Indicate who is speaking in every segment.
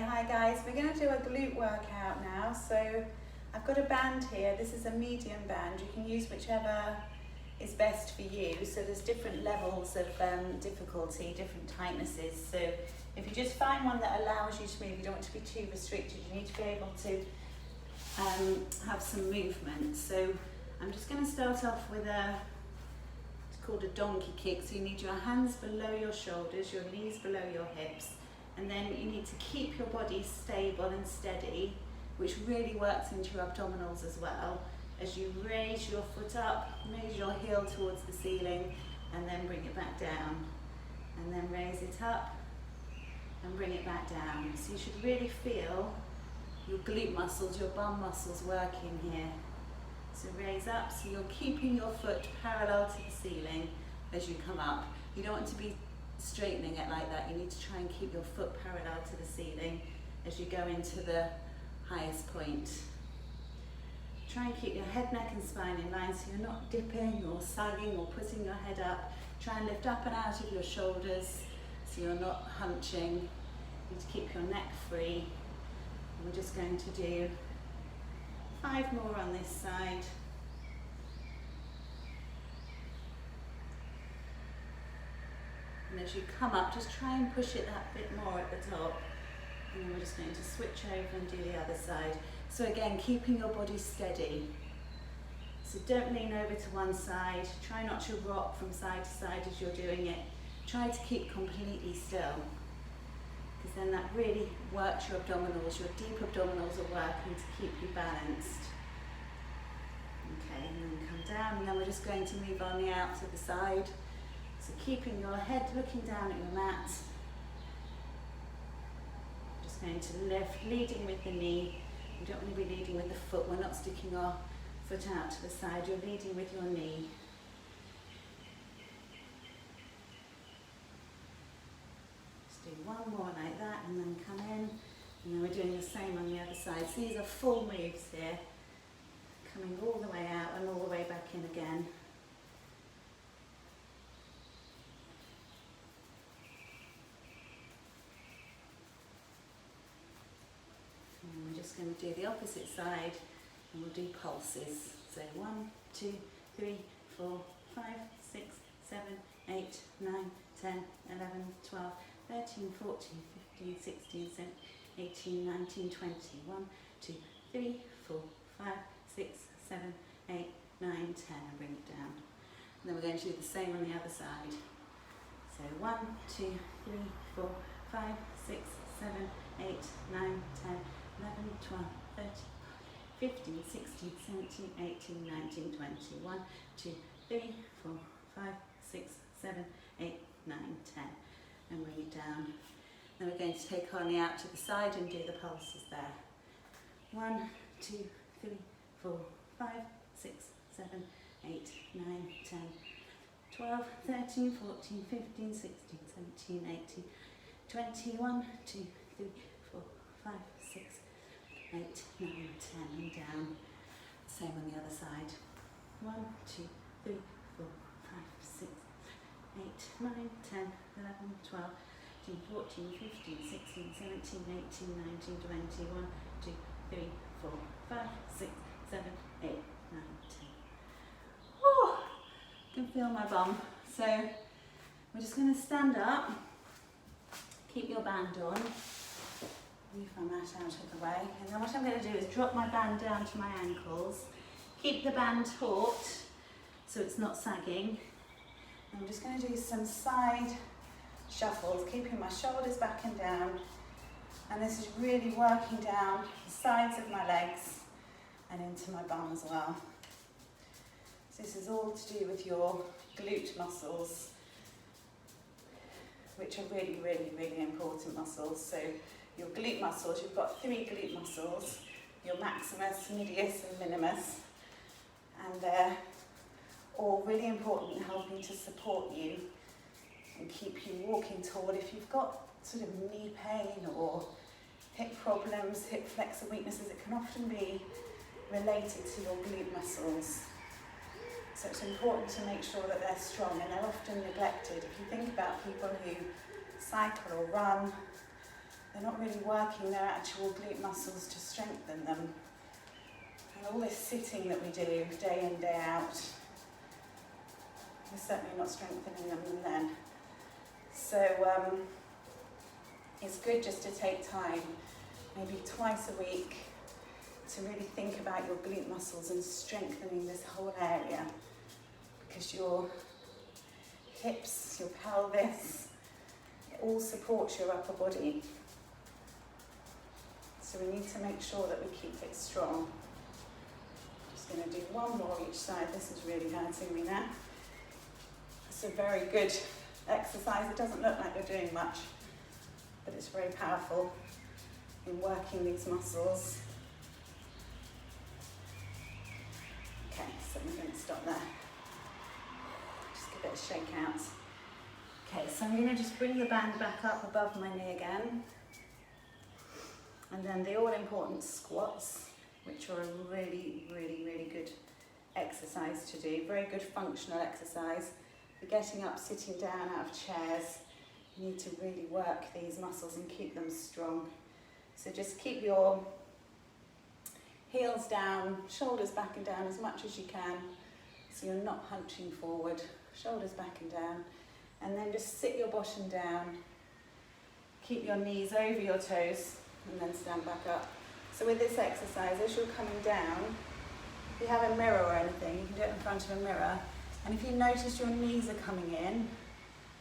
Speaker 1: hi guys. We're going to do a glute workout now. So I've got a band here. This is a medium band. You can use whichever is best for you. So there's different levels of difficulty, different tightnesses. So if you just find one that allows you to move, you don't want to be too restricted. You need to be able to have some movement. So I'm just going to start off with it's called a donkey kick. So you need your hands below your shoulders, your knees below your hips. And then you need to keep your body stable and steady, which really works into your abdominals as well. As you raise your foot up, raise your heel towards the ceiling, and then bring it back down. And then raise it up, and bring it back down. So you should really feel your glute muscles, your bum muscles working here. So raise up, so you're keeping your foot parallel to the ceiling as you come up. You don't want to be straightening it like that. You need to try and keep your foot parallel to the ceiling as you go into the highest point. Try and keep your head, neck and spine in line so you're not dipping or sagging or putting your head up. Try and lift up and out of your shoulders so you're not hunching. You need to keep your neck free. And we're just going to do 5 more on this side. And as you come up, just try and push it that bit more at the top. And then we're just going to switch over and do the other side. So again, keeping your body steady. So don't lean over to one side. Try not to rock from side to side as you're doing it. Try to keep completely still, because then that really works your abdominals. Your deep abdominals are working to keep you balanced. Okay, and then come down, and then we're just going to move on the out to the side. So keeping your head looking down at your mat. Just going to lift, leading with the knee. You don't want to be leading with the foot. We're not sticking our foot out to the side. You're leading with your knee. Just do one more like that, and then come in. And then we're doing the same on the other side. So these are full moves here. Coming all the way out and all the way back in again. And we're just going to do the opposite side, and we'll do pulses. So 1, 2, 3, 4, 5, 6, 7, 8, 9, 10, 11, 12, 13, 14, 15, 16, 17, 18, 19, 20. 1, 2, 3, 4, 5, 6, 7, 8, 9, 10, and bring it down. And then we're going to do the same on the other side. So 1, 2, 3, 4, 5, 6, 7, 8, 9, 10, 11, 12, 13, 15, 16, 17, 18, 19, 20. 1, 2, 3, 4, 5, 6, 7, 8, 9, 10. And bring it down. Then we're going to take on the out to the side and do the pulses there. 1, 2, 3, 4, 5, 6, 7, 8, 9, 10, 12, 13, 14, 15, 16, 17, 18, 21, 2, 3, 4, 5, 6, 8, 9, 10, and down. Same on the other side. 1, 2, 3, 4, 5, 6, 8, 9, 10, 11, 12, 14, 15, 16, 17, 18, 19, 20, 1, 2, 3, 4, 5, 6, 7, 8, 9, 10. Oh, I can feel my bum. So we're just going to stand up, keep your band on, move my mat out of the way, and then what I'm going to do is drop my band down to my ankles, keep the band taut so it's not sagging. And I'm just going to do some side shuffles, keeping my shoulders back and down, and this is really working down the sides of my legs and into my bum as well. So this is all to do with your glute muscles, which are really, really, really important muscles. So your glute muscles, you've got 3 glute muscles, your maximus, medius and minimus, and they're all really important in helping to support you and keep you walking tall. If you've got sort of knee pain or hip problems, hip flexor weaknesses, it can often be related to your glute muscles. So it's important to make sure that they're strong, and they're often neglected. If you think about people who cycle or run, they're not really working their actual glute muscles to strengthen them. And all this sitting that we do day in, day out, we're certainly not strengthening them then. So it's good just to take time, maybe twice a week, to really think about your glute muscles and strengthening this whole area, because your hips, your pelvis, it all supports your upper body. So we need to make sure that we keep it strong. Just going to do one more each side. This is really hurting me now. It's a very good exercise. It doesn't look like you're doing much, but it's very powerful in working these muscles. Okay, so I'm going to stop there. Just give it a shake out. Okay, so I'm going to just bring the band back up above my knee again. And then the all-important squats, which are a really, really, really good exercise to do. Very good functional exercise. For getting up, sitting down out of chairs, you need to really work these muscles and keep them strong. So just keep your heels down, shoulders back and down as much as you can, so you're not hunching forward, shoulders back and down, and then just sit your bottom down, keep your knees over your toes, and then stand back up. So with this exercise, as you're coming down, if you have a mirror or anything, you can do it in front of a mirror, and if you notice your knees are coming in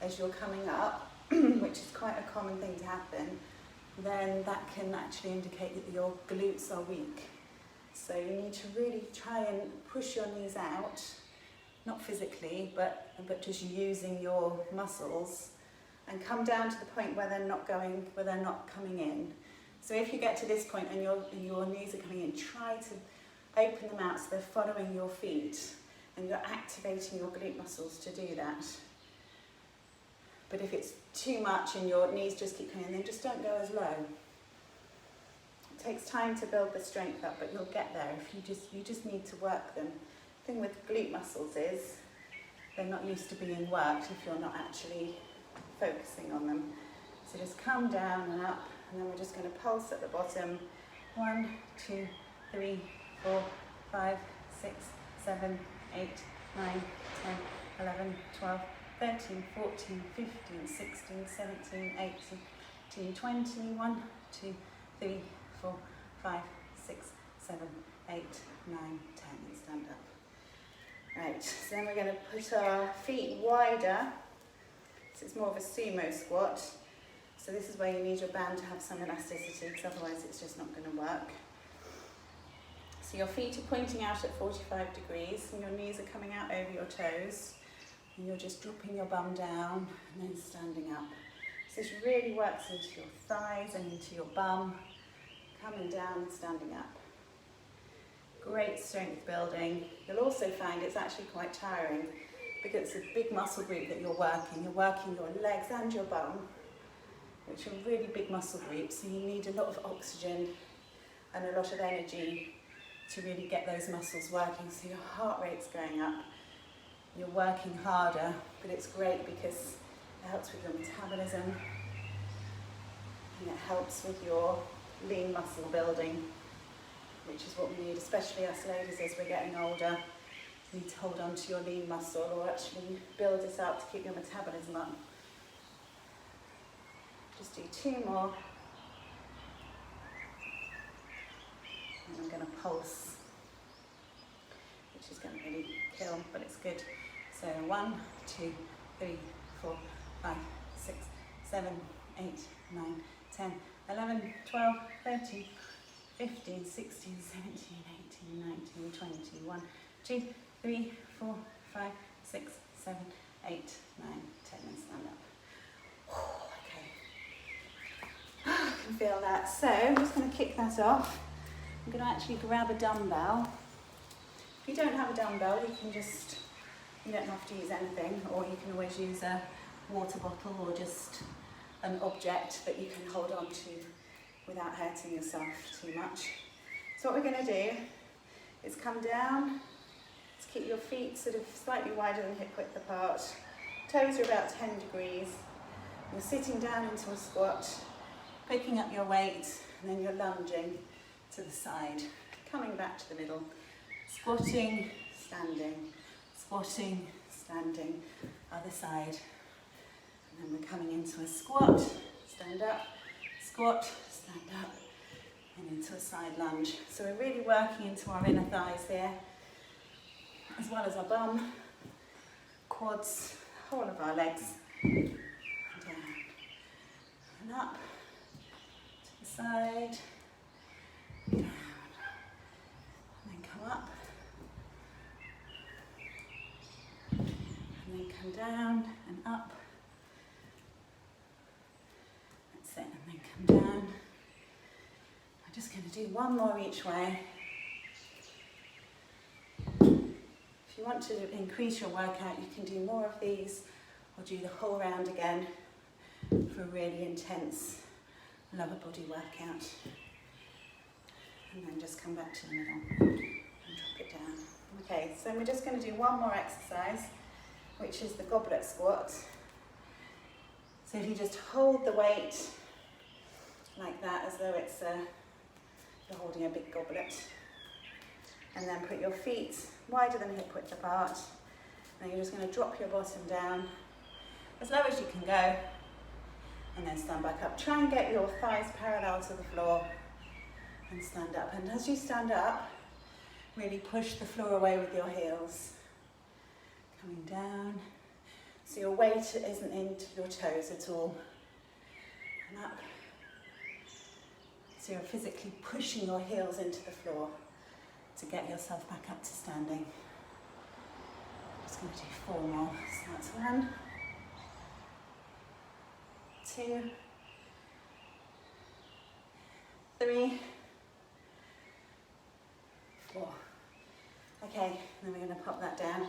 Speaker 1: as you're coming up, which is quite a common thing to happen, then that can actually indicate that your glutes are weak. So you need to really try and push your knees out, not physically, but just using your muscles, and come down to the point where they're not coming in. So if you get to this point and your knees are coming in, try to open them out so they're following your feet, and you're activating your glute muscles to do that. But if it's too much and your knees just keep coming in, then just don't go as low. It takes time to build the strength up, but you'll get there if you just need to work them. The thing with glute muscles is they're not used to being worked if you're not actually focusing on them. So just come down and up, and then we're just going to pulse at the bottom. 1, 2, 3, 4, 5, 6, 7, 8, 9, 10, 11, 12, 13, 14, 15, 16, 17, 18, 20, 1, 2, 3, 4, 5, 6, 7, 8, 9, 10, and stand up. Right, so then we're going to put our feet wider, so it's more of a sumo squat. So this is where you need your band to have some elasticity, because otherwise it's just not going to work. So your feet are pointing out at 45 degrees, and your knees are coming out over your toes. And you're just dropping your bum down and then standing up. So this really works into your thighs and into your bum, coming down and standing up. Great strength building. You'll also find it's actually quite tiring because it's a big muscle group that you're working. You're working your legs and your bum, which are really big muscle groups, so you need a lot of oxygen and a lot of energy to really get those muscles working. So your heart rate's going up. You're working harder, but it's great because it helps with your metabolism and it helps with your lean muscle building, which is what we need, especially us ladies as we're getting older. You need to hold on to your lean muscle, or actually build it up to keep your metabolism up. Just do 2 more. And I'm going to pulse, which is going to really kill, but it's good. So 1, 2, 3, 4, 5, 6, 7, 8, 9, 10, 11, 12, 13, 15, 16, 17, 18, 19, 20, 1, 2, 3, 4, 5, 6, 7, 8, 9, 10, and stand up. Okay. I can feel that. So I'm just going to kick that off. I'm going to actually grab a dumbbell. If you don't have a dumbbell, you don't have to use anything, or you can always use a water bottle or just an object that you can hold on to without hurting yourself too much. So what we're going to do is come down, let's keep your feet sort of slightly wider than hip width apart, toes are about 10 degrees, you're sitting down into a squat, picking up your weight, and then you're lunging to the side, coming back to the middle, squatting, standing, squatting, standing, other side. And then we're coming into a squat, stand up, squat, stand up, and into a side lunge. So we're really working into our inner thighs here, as well as our bum, quads, whole of our legs, down and up, to the side, down, and then come up, and then come down and up, that's it, and then come down. I'm just going to do one more each way. If you want to increase your workout, you can do more of these or do the whole round again for a really intense lower body workout. And then just come back to the middle and drop it down. Okay, so we're just going to do one more exercise, which is the goblet squat. So if you just hold the weight like that, as though it's you're holding a big goblet, and then put your feet wider than hip width apart. Then you're just going to drop your bottom down as low as you can go, and then stand back up. Try and get your thighs parallel to the floor and stand up. And as you stand up, really push the floor away with your heels. Coming down, so your weight isn't into your toes at all. And up. So you're physically pushing your heels into the floor to get yourself back up to standing. I'm just going to do 4 more. So that's 1, 2, 3, 4. Okay, then we're going to pop that down.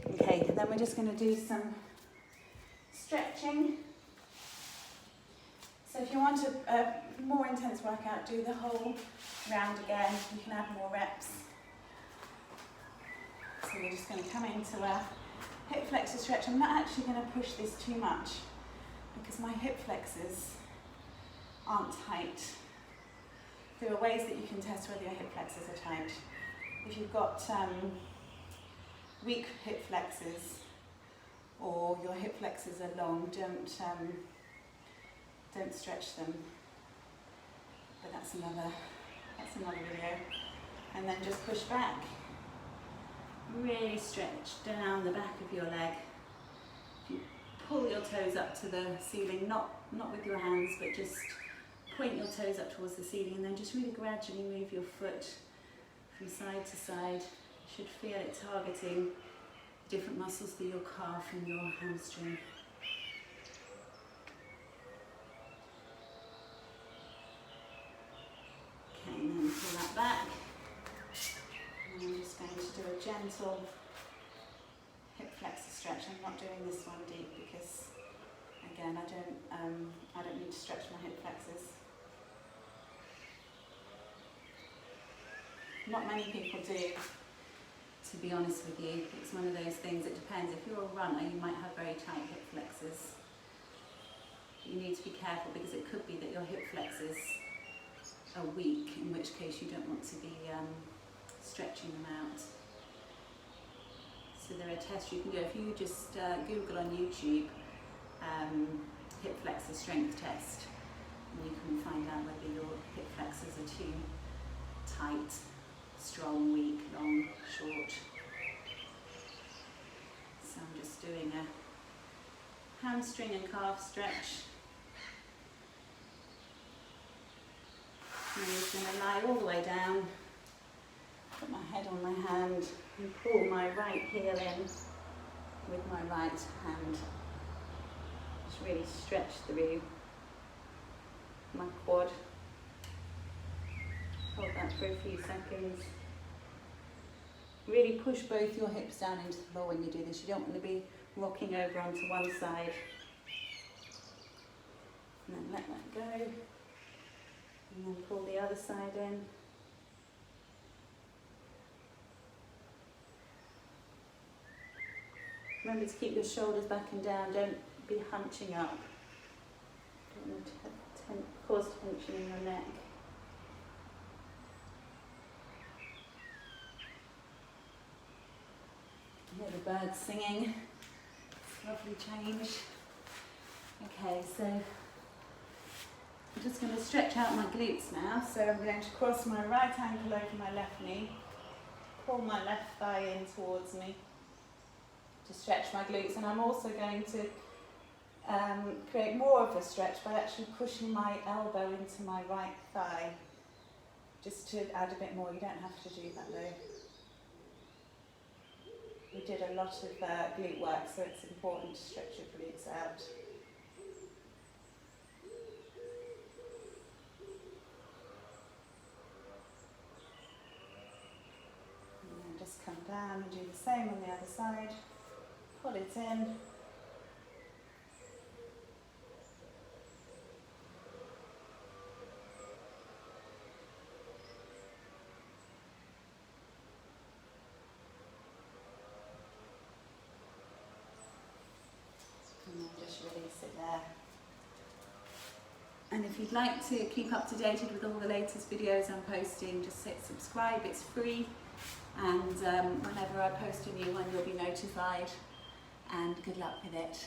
Speaker 1: Okay, then we're just going to do some stretching. So if you want a more intense workout, do the whole round again. You can add more reps. So we're just going to come into a hip flexor stretch. I'm not actually going to push this too much because my hip flexors aren't tight. There are ways that you can test whether your hip flexors are tight. If you've got weak hip flexors or your hip flexors are long, don't stretch them, but that's another video. And then just push back. Really stretch down the back of your leg. If you pull your toes up to the ceiling, not with your hands, but just point your toes up towards the ceiling, and then just really gradually move your foot from side to side. You should feel it targeting different muscles through your calf and your hamstring. And then pull that back, and I'm just going to do a gentle hip flexor stretch. I'm not doing this one deep because, again, I don't need to stretch my hip flexors. Not many people do, to be honest with you. It's one of those things, it depends. If you're a runner, you might have very tight hip flexors. You need to be careful because it could be that your hip flexors are weak, in which case you don't want to be stretching them out. So there are tests you can do. If you just Google on YouTube hip flexor strength test, and you can find out whether your hip flexors are too tight, strong, weak, long, short. So I'm just doing a hamstring and calf stretch. I'm just going to lie all the way down, put my head on my hand and pull my right heel in with my right hand. Just really stretch through my quad. Hold that for a few seconds. Really push both your hips down into the floor when you do this. You don't want to be rocking over onto one side. And then let that go. And then pull the other side in. Remember to keep your shoulders back and down. Don't be hunching up cause tension in your neck. Hear the birds singing. It's lovely change. Okay, so I'm just going to stretch out my glutes now. So I'm going to cross my right ankle over my left knee, pull my left thigh in towards me to stretch my glutes, and I'm also going to create more of a stretch by actually pushing my elbow into my right thigh, just to add a bit more. You don't have to do that though. We did a lot of glute work, so it's important to stretch your glutes out. And then just come down and do the same on the other side. Pull it in. And then just release it there. And if you'd like to keep up to date with all the latest videos I'm posting, just hit subscribe, it's free. And whenever I post a new one, you'll be notified. And good luck with it.